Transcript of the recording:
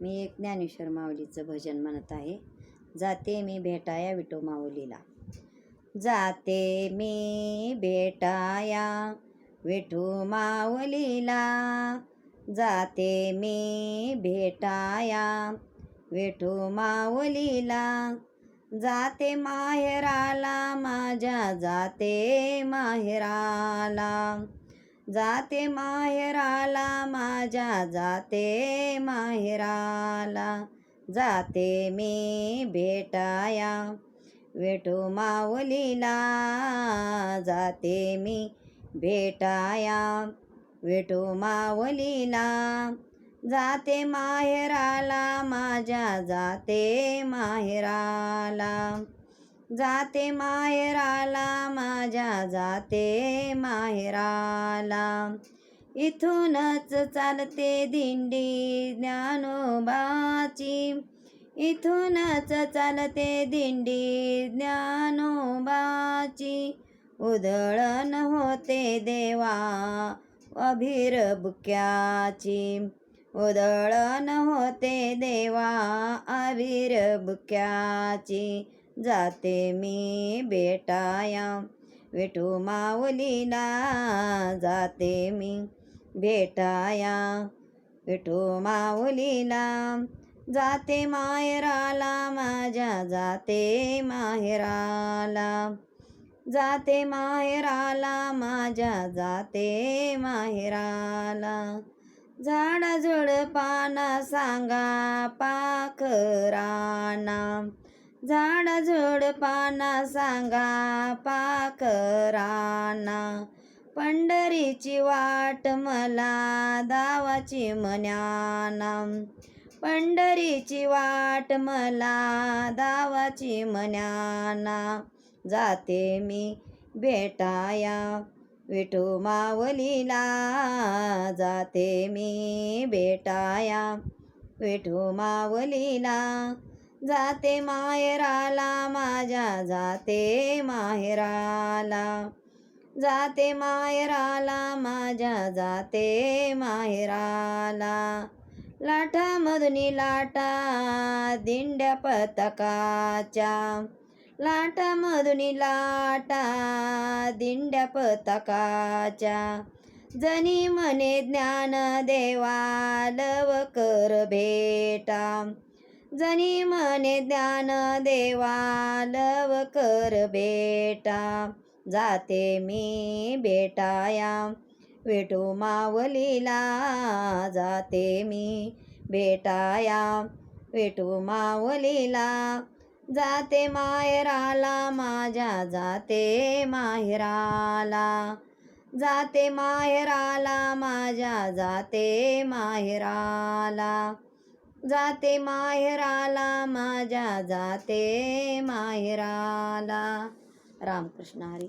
मी एक ज्ञानेश्वर माऊलीचं भजन म्हणत आहे. जाते मी भेटाया विठो माऊलीला. जाते मी भेटाया विठू माऊलीला. जाते मी भेटाया विठू माऊलीला. जाते माहेराला माझ्या, जाते माहेराला. जाते माहेराला माझ्या, जाते माहेराला. जाते मी भेटाया विठू माऊलीला. जाते मी भेटाया विठू माऊलीला. जाते माहेराला माझ्या, जाते माहेराला. जाते माहेराला माझ्या, जाते माहेराला. इथूनच चालते दिंडी ज्ञानोबाची. इथूनच चालते दिंडी ज्ञानोबाची. उधळण होते देवा अभिर बुक्याची. उधळण होते देवा अभिर बुक्याची. जाते मी भेटाया विठू माऊलीला. जाते मी भेटाया विठू माऊलीला. जाते माहेराला माझ्या, जाते माहेराला. जाते माहेराला माझ्या, जाते माहेराला. झाडाझुडपांना सांगा पाखरांना. झाडाझुडपांना सांगा पाखरांना. पंढरीची वाट मला दावाची मन्याना. पंढरीची वाट मला दावाची मन्याना. जाते मी भेटाया विठू माऊलीला. जाते मी भेटाया विठू माऊलीला. जाते माहेराला माझ्या, जाते माहेराला. जाते माहेराला माझ्या, जाते माहेराला. लाटामधुनी लाटा दिंड्या पताकाच्या. लाटामधुनी लाटा दिंड्या पताकाच्या. जनी म्हणे ज्ञान देवा लवकर भेटा. जनी म्हणे ज्ञान देवा लवकर भेटा. जाते मी भेटाया विठू माऊलीला. जाते मी भेटाया विठू माऊलीला. जाते माहेराला माझ्या, जाते माहेराला. जाते माहेराला माझ्या, जाते माहेराला. जाते माहेराला माझ्या, जाते माहेराला. रामकृष्ण हरी.